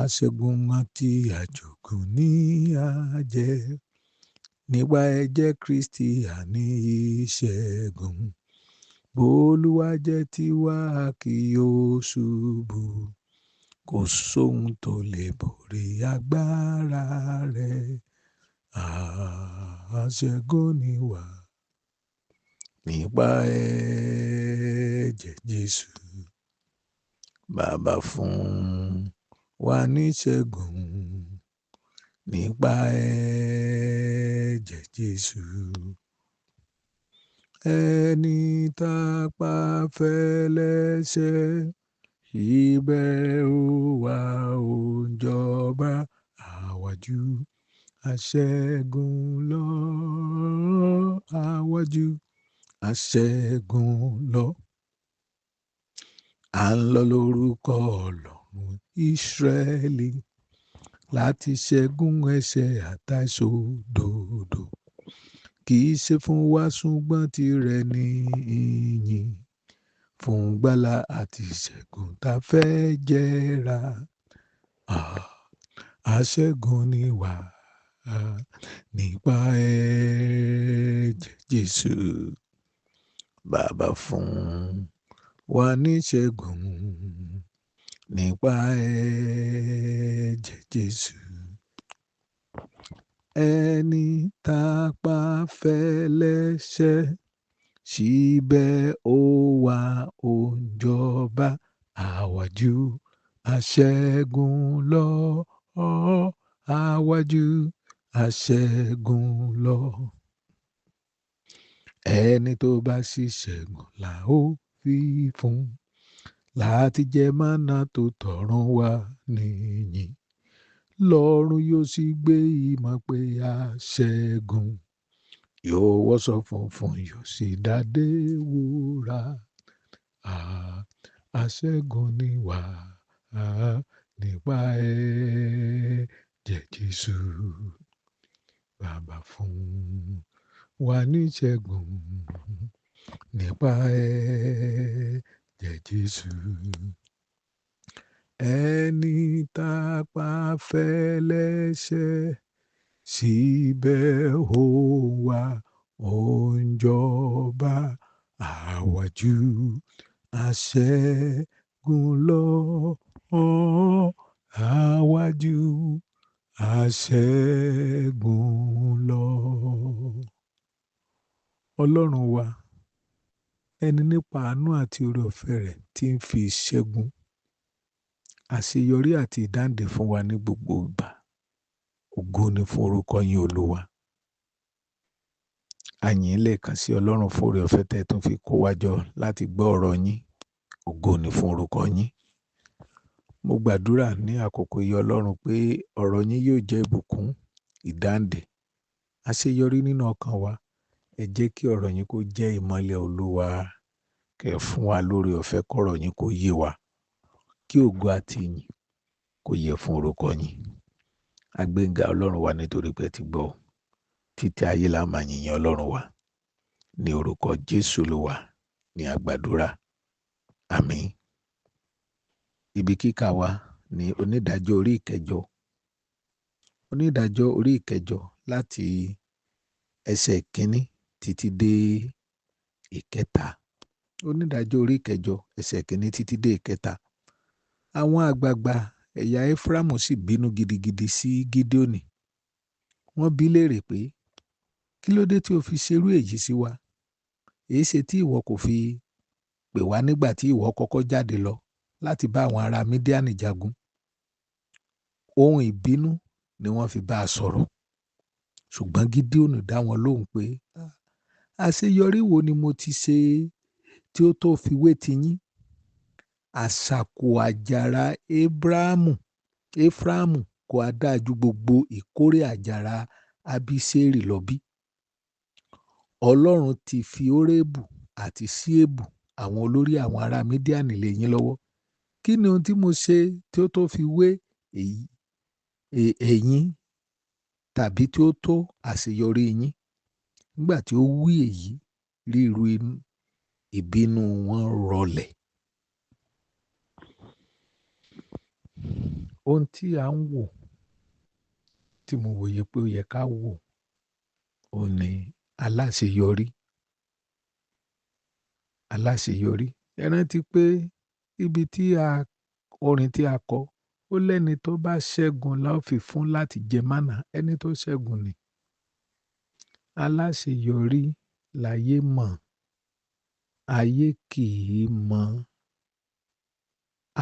Aṣẹ́gun àti àjògùn ní àjẹ́, nípa ẹ̀jẹ̀ Kristi àní ìṣẹ́gun. Bólúwa jẹ́ tiwa kì yóò ṣubú, kò sóhun tó lè borí agbára rẹ̀. Aṣẹ́gun ni wá nípa ẹ̀jẹ̀ Jésù. Bàbá fún wa ní ìṣẹ́gun nípa ẹ̀jẹ̀ Jésù. Ẹni tá pa fẹ́lẹ́ṣẹ̀, ibẹ̀ ó wà ó ń jọba. Àwájú aṣẹ́gun lọ, àwájú aṣẹ́gun lọ. À ń lọ lórúkọ Ọlọ́run Ísírẹ́lì láti ṣẹ́gun ẹ̀ṣẹ̀ àtàìṣòdodo. Kì í ṣe fún wa ṣùgbọ́n tirẹ̀ ní ìyìn, fún gbàlà àti ìṣẹ́gun tá fẹ́ jẹ́ra. Aṣẹ́gun ni wá nípa ẹ̀jẹ̀ Jésù. Bàbá fún wa ní ìṣẹ́gun nípa ẹ̀jẹ̀ Jésù. Ẹni tá pa fẹ́lẹ́ṣẹ̀, síbẹ̀ ó wà ó ń jọba. Àwájú aṣẹ́gun lọ, àwájú aṣẹ́gun lọ. Ẹni tó bá ṣìṣẹ́gun là ó fi fún, láti jẹ mánà tó tọ̀run wá nìyí. Lọ́run yóò sì gbé ìmọ̀ pé aṣẹ́gun, yóò wọṣọ funfun yóò sì dádé wúrà. Aṣẹ́gun ni wá nípa ẹ̀jẹ̀ Jésù. Bàbá fún wa ní ìṣẹ́gun nípa ẹ̀jẹ̀ Jésù. Ẹni tá pa fẹ́lẹ́ṣẹ̀, síbẹ̀ ó wà ó ń jọba. Àwájú aṣẹ́gun lọ, àwájú aṣẹ́gun lọ. Ọlọ́run wa, ẹni nípa àánú àti oore-ọ̀fẹ́ rẹ̀ tí ń fi ìṣẹ́gun, àṣeyọrí àti ìdáǹdè fún wa ní gbogbo ìgbà. Ògo ni fún orúkọ yín Olúwa. A yìn lẹ́ẹ̀kan sí Ọlọ́run fún oore-ọ̀fẹ́ tẹ́ tún fi kó wa jọ láti gbọ́ ọ̀rọ̀ yín. Ògo ni fún orúkọ yín. Mo gbàdúrà ní àkókò yìí Ọlọ́run pé ọ̀rọ̀ yín yóò jẹ́ ìbùkún, ìdáǹdè, àṣeyọrí nínú ọkàn wa. Ẹ jẹ́ kí ọ̀rọ̀ yín kó jẹ́ ìmọ́lẹ̀ Olúwa. Kẹ́ fún wa lórí ọ̀fẹ́ kọ́rọ̀ yín kó yé wa. Kí ògo àti ìyìn kó yẹ fún orúkọ yín. A gbéga Ọlọ́run wa nítorí pé ẹ ti gbọ́. Títí ayé la máa yìn yín Ọlọ́run wa. Ní orúkọ Jésù Olúwa ni a gbàdúrà. Àmín. Ibi kíkà wa ní onídàájọ́ orí ìkẹjọ. Onídàájọ́ orí ìkẹjọ láti ẹsẹ̀ ìkíní títí dé ìkẹta. Onídàájọ́ orí ìkẹjọ ẹsẹ̀ ìkíní títí dé ìkẹta. Àwọn àgbààgbà ẹ̀yà Éfrámù sì bínú gidigidi sí Gídéónì. Wọ́n bi í léèrè pé, kí ló dé tí o fi ṣerú èyí sí wa? Èéṣe tí ìwọ kò fi pè wá nígbà tí ìwọ kọ́kọ́ jáde lọ láti bá àwọn ará Mídíánì jagun? Ohun ìbínú ni wọ́n fi bá a sọ̀rọ̀. Ṣùgbọ́n Gídéónì dá wọn lóhùn pé, àṣeyọrí wo ni mo ti ṣe tí ó tó fi wé tiyín? Àṣàkò àjàrà Éfrámù kò á dáa ju gbogbo ìkórè àjàrà Abiṣeri lọ bí? Ọlọ́run ti fi Óréébù àti Síébù, àwọn olórí àwọn ará Mídíánì, lé yín lọ́wọ́. Kí ni ohun tí mo ṣe tí ó tó fi wé ẹ̀yin tàbí tí ó tó àṣeyọrí yín? Nígbà tí ó wí èyí, ríru ìbínú wọn rọlẹ̀. ohun tí à ń wò, tí mo wòye pé ó yẹ ká wò, òun ni aláṣeyọrí. Aláṣeyọrí. Ẹ rántí pé ibi tí orin tí a kọ, ó lẹ́ni tó bá ṣẹ́gun la ó fi fún láti jẹ mánà, ẹni tó ṣẹ́gun ni. Aláṣeyọrí láyé mọ̀, ayé kì í mọ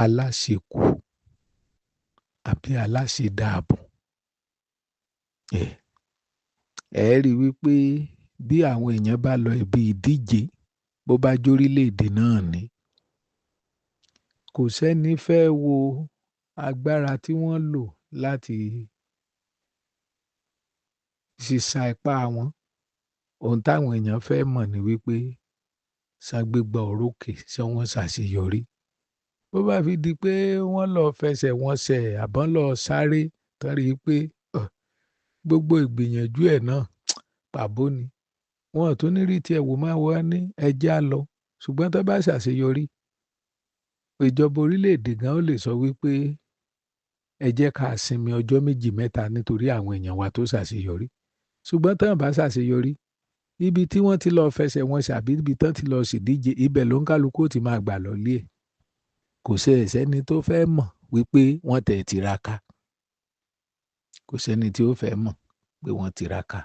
aláṣekù àbí aláṣedààbò. Ẹ rí wípé bí àwọn èèyàn bá lọ ibi ìdíje, bó bá jórílẹ̀-èdè náà ni, kò sẹ́ni fẹ́ wo agbára tí wọ́n lò láti ṣíṣá ipá wọn. Ohun táwọn èèyàn fẹ́ mọ̀ ni wípé ṣàgbégbá orókè ṣé wọ́n ṣàṣeyọrí. Bó bá fi di pé wọ́n lọ fẹsẹ̀ wọn ṣẹ̀ àbọ́n lọ sáré torí pé gbogbo ìgbìyànjú ẹ̀ náà pàbó ni. Wọn ò tún ní rí tí ẹ̀wò máa wá ní ẹjẹ́ á lọ. Ṣùgbọ́n tó bá ṣàṣeyọrí, ìjọba orílẹ̀-èdè gan ó lè sọ wípé ẹ jẹ́ ká sinmi ọjọ́ méjì mẹ́ta nítorí àwọn èèyàn wa tó ṣàṣeyọrí. Ṣùgbọ́n tí wọ́n bá ṣàṣeyọrí, ibi tí wọ́n ti lọ fẹsẹ̀ wọn ṣàbí ibi tí wọ́n ti lọ ṣèdíje, ibẹ̀ ló ń kálukú ti máa gbà lọ lé ẹ̀. Kò sẹ́ni tó fẹ́ mọ̀ wípé wọ́n tẹ̀ tiraka. Kò sẹ́ni tí ó fẹ́ mọ̀ pé wọ́n tiraka.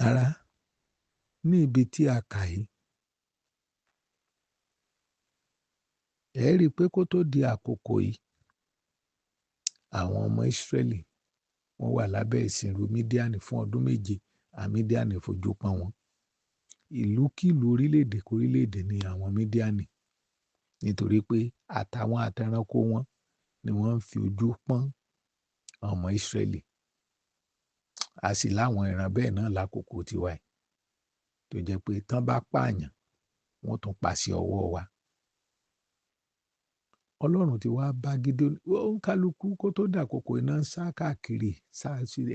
Rárá, ní ibi tí a kà yìí, ẹ rí i pé kó tó di àkókò yìí, àwọn ọmọ Ísírẹ́lì wọ́n wà lábẹ́ ìsìnrú Mídíánì fún ọdún méje. Mídíánì fojú pọ́n wọn. Ìlúkìlú orílẹ̀-èdè kórílẹ̀-èdè ni àwọn Mídíánì, nítorí pé àtàwọn àtẹranko wọn ni wọ́n ń fi ojú pọ́n ọmọ Ísírẹ́lì. A sì láwọn ìran bẹ́ẹ̀ náà lákòókò tiwa yìí, tó jẹ́ pé tán bá pààyàn, wọ́n tún pa sí ọwọ́ wa. Ọlọ́run ti wá bá Gídéónì, ó ń kálukú kó tó dàkókò iná ń sá káàkiri,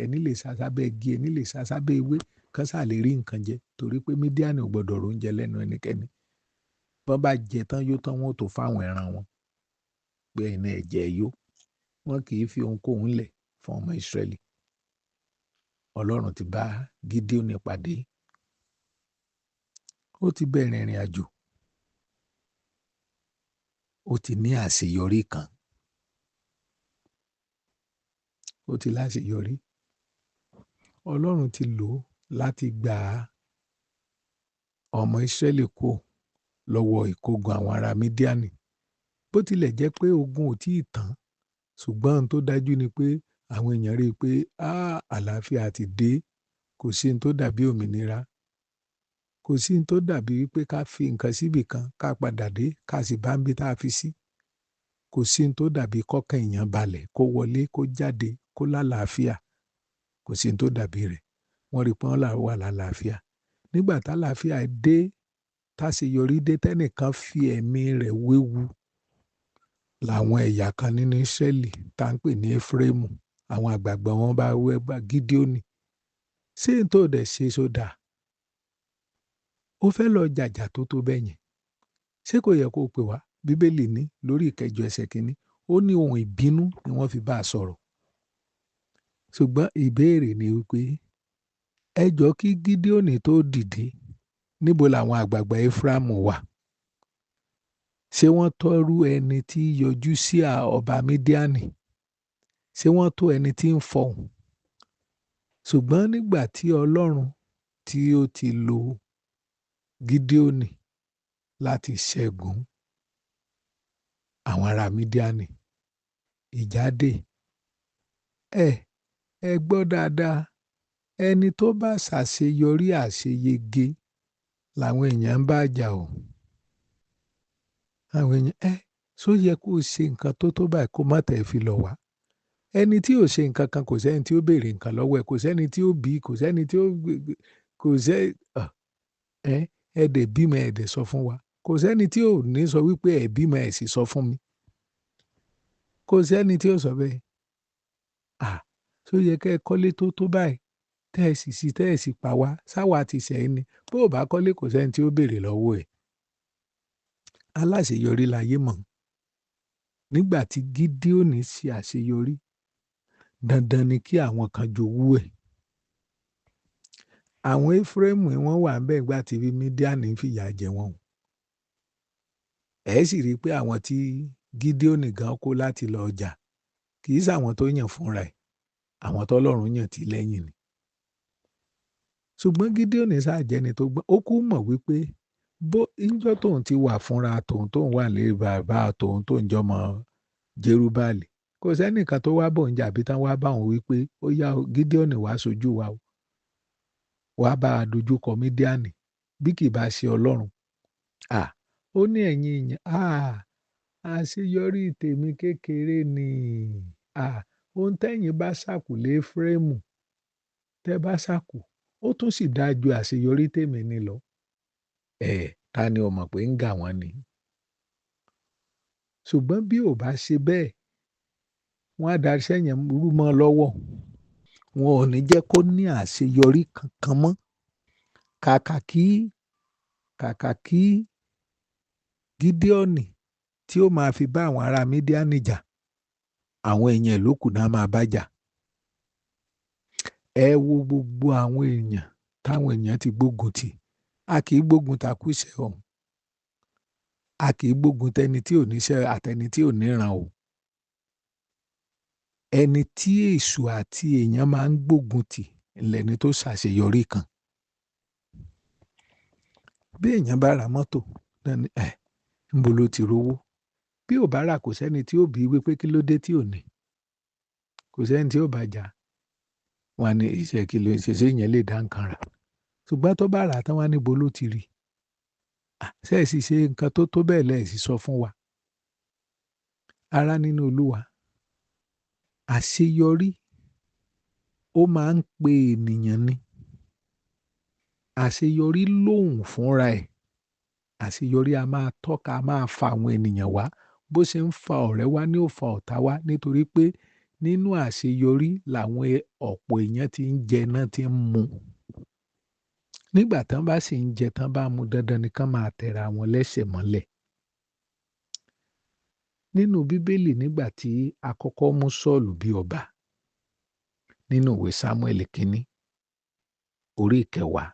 ẹni lè sá sábẹ́ igi, ẹni lè sá sábẹ́ ewé, kán sá lè rí nǹkan jẹ, torí pé Mídíánì ò gbọdọ̀ róúnjẹ lẹ́nu ẹnikẹ́ni. Bọ́n bá jẹ tán yó tán, wọ́n ò tó fáwọn ẹran wọn pé ẹ̀yin ẹ jẹ yó. Wọn kì í fi ohunkóhun lẹ̀ fún ọmọ Ísírẹ́lì. Ọlọ́run ti bá Gídéónì pàdé. Ó ti bẹ̀rẹ̀ ìrìn àjò. Ó ti ní àṣeyọrí kan. Ó ti láṣeyọrí. Ọlọ́run ti lò ó láti gba ọmọ Ísírẹ́lì kúrò lọ́wọ́ ìkógun àwọn ará Mídíánì. Bó tilẹ̀ jẹ́ pé ogun ò tíì tán, ṣùgbọ́n ohun tó dájú ni pé àwọn èèyàn rí i pé àlàáfíà ti dé. Kò sí ohun tó dàbí òmìnira. Kò sí ohun tó dàbí wípé ká fi nǹkan síbì kan ká padà dé ká sì bá ń bí tá a fi sí. Kò sí ohun tó dàbí kọ́kàn èèyàn balẹ̀ kó wọlé kó jáde kó lálàáfíà. Kò sí ohun tó dàbí rẹ̀. Wọ́n rí i pé wọ́n wà lálàáfíà. Nígbà tálàáfíà dé, táṣeyọrí dé, tẹ́nìkan fi ẹ̀mí rẹ̀ wéwu, làwọn ẹ̀yà kan nínú Ísírẹ́lì tá ń pè ní Éfrémù, àwọn àgbààgbà wọn bá wẹ́ bá Gídéónì. Ṣé n tó dẹ̀ ṣe sódà? Ó fẹ́ lọ jàjà tó bẹ́ẹ̀ yẹn. Ṣé kò yẹ kó pè wá? Bíbélì ní lórí 9 ẹsẹ̀ 1, ó ní ohun ìbínú ni wọ́n fi bá a sọ̀rọ̀. Ṣùgbọ́n ìbéèrè ni wípé ẹ jọ kí Gídéónì tó dìde, níbo làwọn àgbààgbà Éfrámù wà? Ṣé wọ́n tọ́rú ẹni tí yọjú sí ọba Mídíánì? Ṣé wọ́n tó ẹni tí ń fọhùn? Ṣùgbọ́n nígbà tí Ọlọ́run tí ó ti lo Gídéónì láti ṣẹ́gun àwọn ará Mídíánì, ìjà dé. Ẹ gbọ́ dáadáa, ẹni tó bá ṣàṣeyọrí àṣeyege làwọn èèyàn ń bá jà o. Àwọn èèyàn, ṣó yẹ kó ṣe nǹkan tó báyìí kó má tẹ̀ fi lọ wá? Ẹni tí ò ṣe nǹkan kan kò sẹ́ni tí ó béèrè nǹkan lọ́wọ́ ẹ̀, kò sẹ́ni tí ó bí, kò sẹ́ni tí ó kò sẹ́ ẹ dẹ̀ bímọ ẹ dẹ̀ sọ fún wa. Kò sẹ́ni tí ò ní sọ wípé ẹ bímọ ẹ sì sọ fún mi. Kò sẹ́ni tí ó sọ bẹ́ẹ̀. Ṣó yẹ kẹ́ ẹ kọ́lé tó báyìí tẹ́ ẹ sì pa wá, sáwà ti ṣẹ̀yìn ni. Bó ò bá kọ́lé kò sẹ́ni tí ó béèrè lọ́wọ́ ẹ̀. Aláṣeyọrí láyé mọ̀. nígbà tí Gídíónì ṣe àṣeyọrí, dandan ni kí àwọn kan jowú ẹ̀. Àwọn Éfrémù wọ́n wà ńbẹ̀ nígbà tí Mídíánì ń fìyà jẹ wọ́n. Ẹ sì rí i pé àwọn tí Gídíónì gan kó láti lọ jà kì í ṣàwọn tó yàn fúnra ẹ̀, àwọn tọ́lọ́run yàn tì lẹ́yìn ni. Ṣùgbọ́n Gídíónì ṣáà jẹ́ni tó gbọ́n. Ó kú mọ̀ wípé níjọ́ tóun ti wà fúnra tóun wà lé bàbá tóun jọmọ Jerúbáàlì, kò sẹ́nìkan tó wá bóun jà bí tán wá bá òun wípé ó yá o Gídíónì wá ṣojú wa o, wá bá a dojúkọ Mídíánì bí kì bá ṣe Ọlọ́run. Ó ní ẹ̀yin èèyàn, àṣeyọrí tèmi kékeré ni. Ohun tẹ́yin bá ṣàkù lé Éfrémù, tẹ́ bá ṣàkù, ó tún sì dáa ju àṣeyọrí tèmi ní lọ. Ta ni ó mọ̀ pé ń gà wọ́n ni? Ṣùgbọ́n bí ò bá ṣe bẹ́ẹ̀, wọ́n á daṣẹ́ yẹn rú mọ́ lọ́wọ́. Wọn ò ní jẹ́ kó ní àṣeyọrí kankan mọ́. Kàkà kí Gídíónì tí ó máa fi bá àwọn ará Mídíánì jà, àwọn èèyàn ẹ̀ ló kù náà máa bá jà. Ẹ wo gbogbo àwọn èèyàn táwọn èèyàn ti gbógun tì. A kì í gbógun takúṣẹ̀ o. A kì í gbógun tẹni tí ò níṣẹ́ àtẹni tí ò níran o. Ẹni tí èṣù àti èèyàn máa ń gbógun tì lẹni tó ṣàṣeyọrí kan. Bí èèyàn bá ra mọ́tò, níbo ló ti rówó? Bí ò bá rà kò sẹ́ni tí ó bi wípé kí ló dé tí ò ní. Kò sẹ́ni tí ó bá jà. Wọ́n á ní iṣẹ́ kí ló ń ṣe, ṣé ìyẹn lè dá nǹkan rà? Ṣùgbọ́n tó bá rà tán wọ́n á níbo ló ti rí. Ṣé ẹ sì ṣe nǹkan tó tó bẹ́ẹ̀ lẹ̀ sì sọ fún wa? Ará nínú Olúwa, àṣeyọrí ó máa ń pe ènìyàn ni. Àṣeyọrí lóhùn fúnra ẹ̀. Àṣeyọrí a máa tọ́ka, a máa fa àwọn ènìyàn wá. Bó ṣe ń fa ọ̀rẹ́ wá ní ó fa ọ̀tá wá, nítorí pé nínú àṣeyọrí làwọn ọ̀pọ̀ èèyàn ti ń jẹ náà ti ń mu. Nígbà tán bá sì ń jẹ tán bá mu, dandan ni kán máa tẹra wọn lẹ́sẹ̀ mọ́lẹ̀. Nínú Bíbélì nígbà tí a kọ́kọ́ mú Sọ́ọ̀lù bí ọba, nínú ìwé Sámúẹ́lì kínní, orí 10,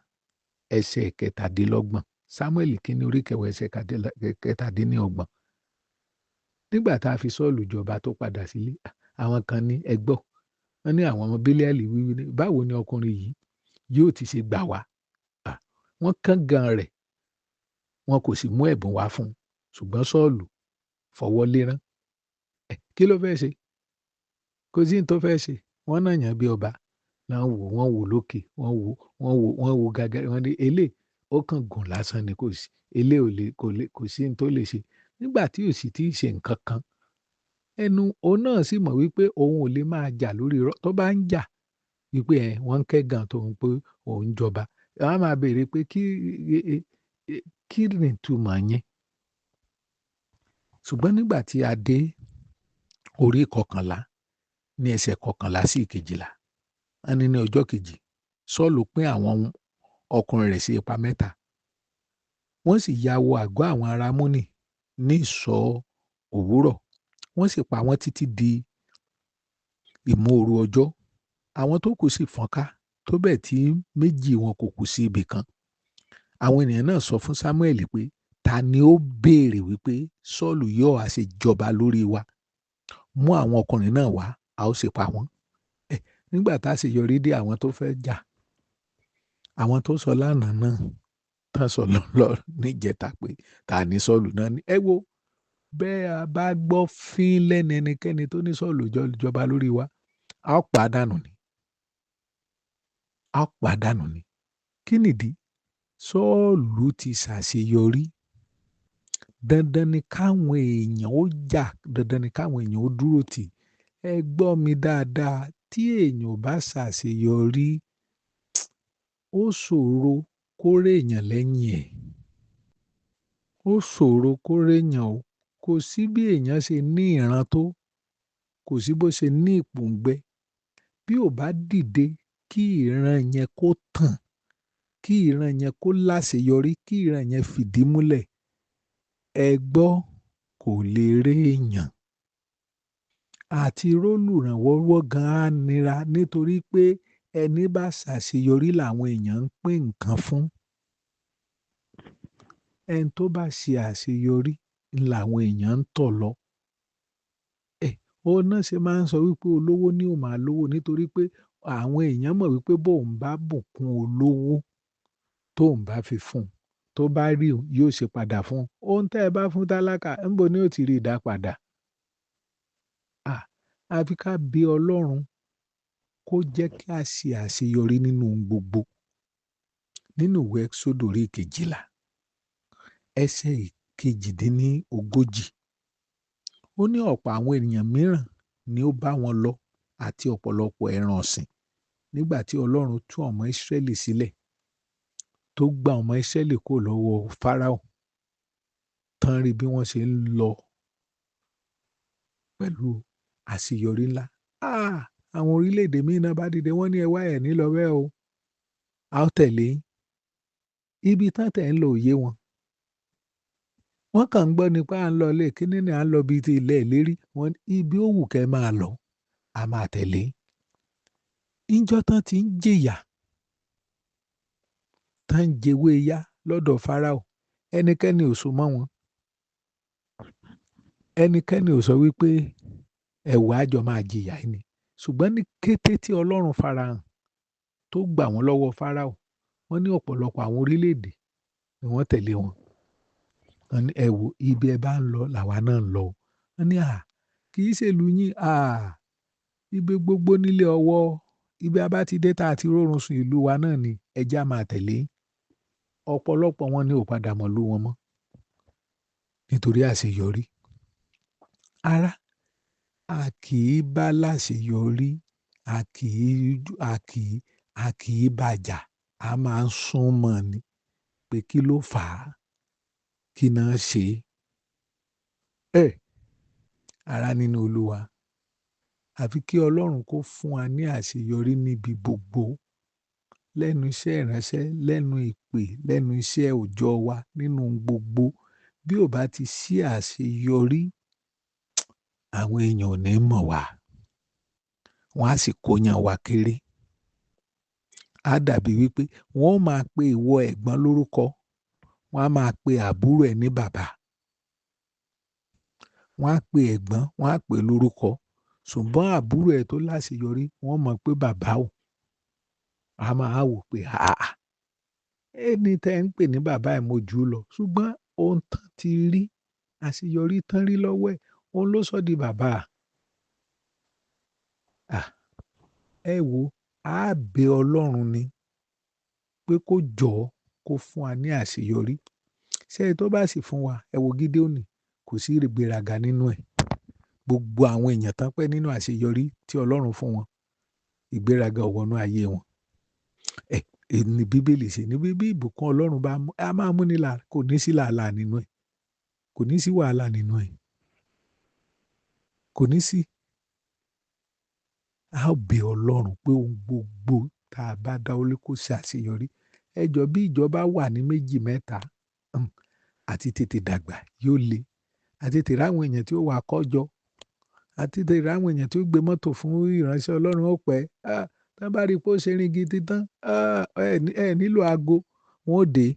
ẹsẹ̀ 17. Sámúẹ́lì kínní orí 10 ẹsẹ̀ 17. Nígbà tá a fi Sọ́ọ̀lù jọba tó padà sílé, àwọn kan ní ẹ gbọ́. Wọ́n ní àwọn ọmọ Bílíálì wíwí ní báwo ni ọkùnrin yìí yóò ti ṣe gbà wá? Wọ́n kángan rẹ̀, wọn kò sì mú ẹ̀bùn wá fún un. Ṣùgbọ́n Sọ́ọ̀lù fọwọ́ lérán. Kí ló fẹ́ ṣe? Kò sí ní tó fẹ́ ṣe. Wọ́n náà yàn bí ọba. Wọ́n wò lókè, wọ́n wo gàgà. Wọ́n ní eléyìí ó kàn gùn lásán ni kò sí. Eléyìí kò sí ní tó lè ṣe. Nígbà tí ò sì tí ì ṣe nǹkan kan, òun náà sì mọ̀ wípé òun ò lè máa jà lórí irọ́. Tó bá ń jà wípé wọ́n ń kẹ́gàn tóun pé òun jọba, wọ́n á máa béèrè pé kí ni ìtumọ̀ yẹn? Ṣùgbọ́n nígbà tí a dé orí 11 ní ẹsẹ̀ 11 sí 12, wọ́n ní ọjọ́ kejì, Sọ́ọ̀lù pín àwọn ọkùnrin rẹ̀ sí ipa 3. Wọ́n sì ya wọ àgọ́ àwọn ará Amónì ní ìṣọ́ òwúrọ̀. Wọ́n sì pa wọ́n títí di ìmóoru ọjọ́. Àwọn tó kù sì fọ́nká tó bẹ́ẹ̀ tí méjì wọn kò kù sí ibì kan. Àwọn ènìyàn náà sọ fún Sámúẹ́lì pé ta ni ó béèrè wípé Sọ́ọ̀lù yóò á ṣe jọba lórí wa? Mú àwọn ọkùnrin náà wá, a ó sì pa wọ́n. Nígbà tá a ṣe yọrí dé àwọn tó fẹ́ jà, àwọn tó sọ lánàá náà, tán sọ lọ níjẹta pé ta ni Sọ́ọ̀lù náà ní. Ẹ wo, bẹ́ẹ̀ a bá gbọ́ fín lẹ́nu ẹnikẹ́ni tó ní Sọ́ọ̀lù jọba lórí wa, a ó pàdánù ni. A ó pàdánù ni. Kí nìdí? Sọ́ọ̀lù ti ṣàṣeyọrí. Dandan ni káwọn èèyàn ó jà, dandan ni káwọn èèyàn ó dúró tì. Ẹ gbọ́ mi dáadáa, tí èèyàn ò bá ṣàṣeyọrí, ó ṣòro kó réèyàn lẹ́yìn ẹ̀. Ó ṣòro kó réèyàn o. Kò sí bí èèyàn ṣe ní ìran tó, kò sí bó ṣe ní ìpòǹgbẹ. Bí ò bá dìde kí ìran yẹn kó tàn, kí ìran yẹn kó láṣeyọrí, kí ìran yẹn fìdí múlẹ̀, ẹ gbọ́ kò lè réèyàn. àti rólùrànlọ́wọ́ gan-an á nira nítorí pé ẹni bá ṣàṣeyọrí làwọn èèyàn ń pín nǹkan fún. Ẹni tó bá ṣe àṣeyọrí làwọn èèyàn ń tọ̀ lọ. Òun náà ṣe máa ń sọ wípé olówó ni ó máa lówó nítorí pé àwọn èèyàn mọ̀ wípé bóun bá bùkún olówó tóun bá fi fún un, tó bá rí òun yóò ṣe padà fún un. Ohun tẹ́ ẹ bá fún tálákà, ńbo ni ó ti rí ìdá padà? Àfi ká bí Ọlọ́run kó jẹ́ kí a ṣe àṣeyọrí nínú ohun gbogbo. Nínú ìwé Ẹ́kísódù orí 12, ẹsẹ̀ 18. Ó ní ọ̀pọ̀ àwọn ènìyàn mìíràn ni ó bá wọn lọ àti ọ̀pọ̀lọpọ̀ ẹran ọ̀sìn nígbà tí Ọlọ́run tú ọmọ Ísírẹ́lì sílẹ̀, tó gba ọmọ Ísírẹ́lì kúrò lọ́wọ́ Fáráò, tán rí bí wọ́n ṣe ń lọ pẹ̀lú àṣeyọrí ńlá. Àwọn orílẹ̀-èdè míì náà bá dìde, wọ́n ní ẹ wá ẹ̀ ní lọ bẹ́ẹ̀ o, a ó tẹ̀lé yín. Ibi tán tẹ̀ ń lọ ò yé wọn. Wọ́n kàn ń gbọ́ nípa à ń lọ ilé kíní ni à ń lọ bíi ti ilẹ̀ ìlérí. Wọ́n ní ibi ó wù kẹ́ máa lọ, a máa tẹ̀lé yín. Ńjọ́ tán ti ń jìyà, tán ń jewé yá lọ́dọ̀ Fáráò, ẹnikẹ́ni ò so mọ́ wọn. Ẹnikẹ́ni ò sọ wípé ẹ wò á jọ máa jìyà yìí ni. Ṣùgbọ́n ní kété tí Ọlọ́run farahàn tó gbà wọ́n lọ́wọ́ Fáráò, wọ́n ní ọ̀pọ̀lọpọ̀ àwọn orílẹ̀-èdè ni wọ́n tẹ̀lé wọn. Wọ́n ní ẹ wò ibi ẹ bá ń lọ làwa náà ń lọ. Wọ́n ní kì í ṣe ìlú yín, ibi gbogbo nílé ọwọ́, ibi a bá ti dé tá a ti rórun sùn ìlú wa náà ni ẹ já máa tẹ̀lé. Ọ̀pọ̀lọpọ̀ wọn ni ò padà mọ̀ ìlú wọn mọ́ nítorí àṣeyọrí. Ará, a kì í bá láṣeyọrí, a kì í bá jà, a máa ń sún mọ́ ni pé kí ló fà á, kí náà ṣe. Ará nínú Olúwa, àfi kí Ọlọ́run kó fún wa ní àṣeyọrí níbi gbogbo, lẹ́nu iṣẹ́ ìránṣẹ́, lẹ́nu ìpè, lẹ́nu iṣẹ́ òòjọ́ wa, nínú gbogbo. Bí ò bá ti sí àṣeyọrí, àwọn èèyàn ò ní mọ̀ wá. Wọ́n á sì kóyàn wa kéré. Á dàbí wípé wọ́n ó máa pe ìwọ ẹ̀gbọ́n lórúkọ, wọ́n á máa pe àbúrò ẹ̀ ní bàbá. Wọ́n á pe ẹ̀gbọ́n, wọ́n á pè lórúkọ. Ṣùgbọ́n àbúrò ẹ̀ tó láṣeyọrí, wọ́n mọ̀ pé bàbá o. A máa wò pé ẹni tẹ́ ń pè ní bàbá ẹ̀ mo jù ú lọ. Ṣùgbọ́n ohun tán ti rí, àṣeyọrí tán rí lọ́wọ́ ẹ̀, òun ló sọ di bàbá. Ẹ wò, á bẹ Ọlọ́run ni pé kó jọ̀ọ́ kó fún wa ní àṣeyọrí. Ṣé tó bá sì fún wa, ẹ wo Gídéónì, kò sí ìgbéraga nínú ẹ̀. Gbogbo àwọn èèyàn tán pẹ́ nínú àṣeyọrí tí Ọlọ́run fún wọn, ìgbéraga ò wọnú ayé wọn. Ní Bíbélì ṣe ní bí ìbùkún Ọlọ́run bá mú, a máa mú ní là, kò ní sí làálàá nínú ẹ̀. Kò ní sí wàhálà nínú ẹ̀. Kò ní sí. A ó bẹ Ọlọ́run pé ohun gbogbo tá a bá dáwọ́lé kó ṣe àṣeyọrí. Ẹ jọ̀ọ́ bí ìjọba wà ní 2, 3, àti tètè dàgbà yóò le. Àti tètè ráwọn èèyàn tí ó wà kọ́jọ, àti tètè ráwọn èèyàn tí ó gbé mọ́tò fún ìránṣẹ́ Ọlọ́run ó pẹ́. Tán bá rí pé ó ṣe rin gidi tán, ẹ nílò aago, wọ́n ó dé.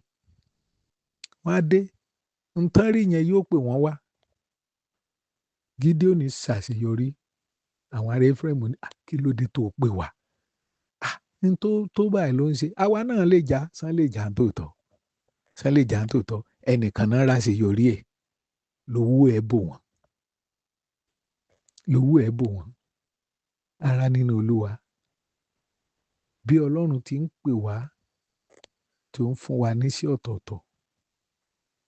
Wọ́n á dé. Ntán rí yẹn yóò pè wọ́n wá. Gídéónì ṣàṣeyọrí. Àwọn ará Éfrémù ní, kí ló dé tó pè wá? N tó báyìí ló ń ṣe. Àwa náà lè jà, ṣán lè jà ńtòótọ́. Ṣán lè jà ńtòótọ́. Ẹnìkan náà ráṣeyọrí ẹ̀. Lówó ẹ̀ bò wọ́n. Lówó ẹ̀ bò wọ́n. Ará nínú Olúwa, bí Ọlọ́run ti ń pè wá, tí ó ń fún wa níṣẹ́ ọ̀tọ̀ọ̀tọ̀,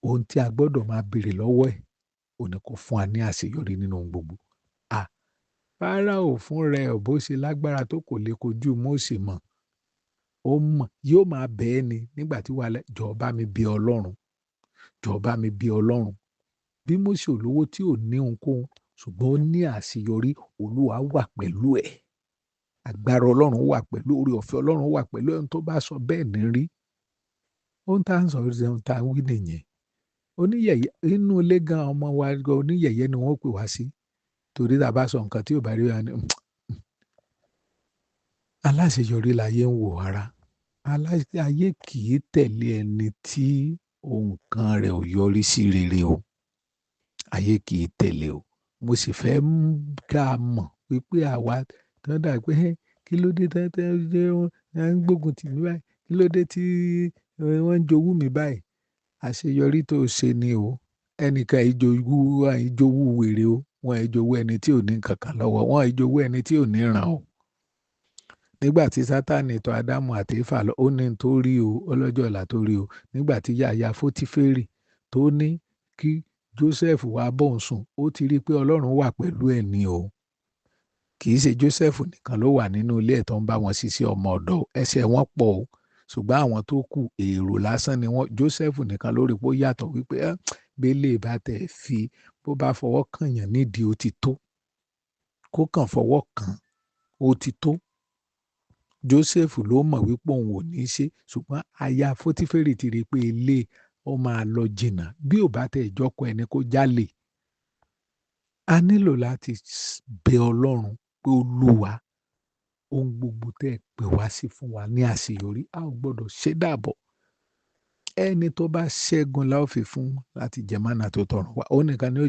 ohun tí a gbọ́dọ̀ máa béèrè lọ́wọ́ ẹ̀, òun ni kó fún wa ní àṣeyọrí nínú ohun gbogbo. Fáráò fún rẹ̀ bó ṣe lágbára tó kò lè kojú Mósè mọ́. Ó mọ̀, yóò máa bẹ̀ ẹ́ ni nígbà tí wàhálà, jọ̀ọ́ bá mi bẹ Ọlọ́run. Jọ̀ọ́ bá mi bẹ Ọlọ́run. Bí Mósè ò lówó tí ò ní ohunkóhun, ṣùgbọ́n ó ní àṣeyọrí, Olúwa wà pẹ̀lú ẹ̀. Agbára Ọlọ́run wà pẹ̀lú, oore ọ̀fẹ́ Ọlọ́run wà pẹ̀lú ẹni tó bá sọ bẹ́ẹ̀ ní rí. Ohun tá à ń sọ, ohun tá à ń wí nìyẹn. Oníyẹ̀yẹ́ inú ilé gan, ọmọ wa gan oníyẹ̀yẹ́ ni wọ́n pè wá sí. torí tá a bá sọ nǹkan tí ò bá rí wa ni aláṣeyọrí láyé ń wò ara. Ayé kì í tẹ̀lé ẹni tí nǹkan rẹ̀ ò yọrí sí rere o. Ayé kì í tẹ̀lé o. Mo sì fẹ́ ká mọ̀ wípé àwa tó dà pé kí ló dé tí wọ́n ń gbógun tì mí báyìí? Kí ló dé tí wọ́n ń jowú mi báyìí? Àṣeyọrí tó ṣe ni o. Ẹnìkan ìjowú wèrè o. Wọ́n ìjowú ẹni tí ò ní nǹkan kan lọ́wọ́. Wọ́n ìjowú ẹni tí ò ní ràn o. Nígbà tí Sátánì tọ̀ Ádámù àti Éfà lọ, ó ní tó rí o, ọlọ́jọ́ ọ̀la tó rí o. Nígbà tí yàyà Fótíférì tó ní kí Jósẹ́fù wá bóun sùn, ó ti rí pé Ọlọ́run wà pẹ̀lú ẹ̀ ni o. Kì í ṣe Jósẹ́fù nìkan ló wà nínú ilé ẹ̀ tó ń bá wọn ṣiṣẹ́ ọmọ ọ̀dọ̀. Ẹ̀ṣẹ̀ wọn pọ̀ o. Ṣùgbọ́n àwọn tó kù èrò lásán ni wọ́n. Jósẹ́fù nìkan ló rí pé ó yàtọ̀ wípé bélé bá tẹ̀ fi bó bá fọwọ́ kàn yàn nídìí ó ti tó. Kó kàn fọwọ́ kàn ó ti tó. Jósẹ́fù ló mọ̀ wípé òun ò ní ṣe, ṣùgbọ́n aya Fótíférì ti rí pé ilé ó máa lọ jìnnà bí ò bá tẹ̀ ìjọkọ ẹni kó jálè. A nílò láti bẹ Ọlọ́run pé Olúwa ohun gbogbo tẹ́ pè wá sí fún wa ní àṣeyọrí, a ò gbọdọ̀ ṣe dàbọ̀. Ẹni tó bá ṣẹ́gun la ó fi fún láti jẹ mánà tó tọ̀run wá. Ó nìkan ni ó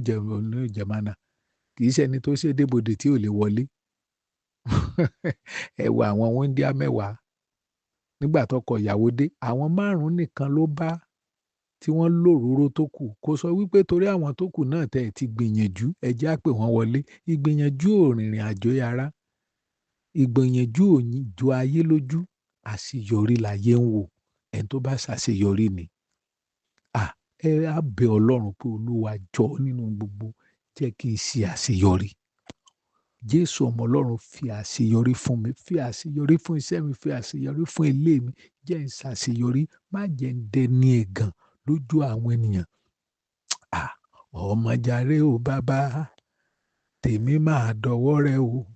jẹ mánà. Kì í ṣe ẹni tó ṣe débodè tí ò lè wọlé. Ẹ wo àwọn wúńdíá mẹ́wàá nígbà tọkọ ìyàwó dé, àwọn 5 nìkan ló bá tí wọ́n lóróró tó kù. Kò sọ wípé torí àwọn tó kù náà tẹ̀ ti gbìyànjú, ẹ jẹ́ á pè wọ́n wọlé. Ìgbìyànjú ò rìnrìn àjò ara. Ìgbìyànjú ò jọ ayé lójú. Àṣeyọrí láyé ń wò. Ẹni tó bá ṣàṣeyọrí ni. Ẹ á bẹ Ọlọ́run pé Olúwa jọ̀ọ́ nínú gbogbo jẹ́ kí n ṣe àṣeyọrí. Jésù ọmọ Ọlọ́run fi àṣeyọrí fún mi, fi àṣeyọrí fún iṣẹ́ mi, fi àṣeyọrí fún ilé mi. Jẹ́ n ṣàṣeyọrí, má jẹ́ n dẹni ẹ̀gàn lójú àwọn ènìyàn. Ọmọ jàre o bàbá, tèmi máa dọwọ́ rẹ o.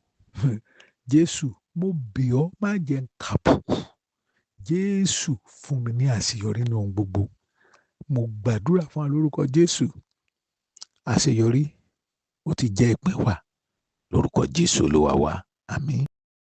Jésù, mo bẹ̀ ọ́ má jẹ́ n kàbùkù. Jésù fún mi ní àṣeyọrí nínú ohun gbogbo. Mo gbàdúrà fún wa lórúkọ Jésù. Àṣeyọrí ó ti jẹ́ ìpín wa. Lórúkọ Jésù Olúwa wa. Àmín.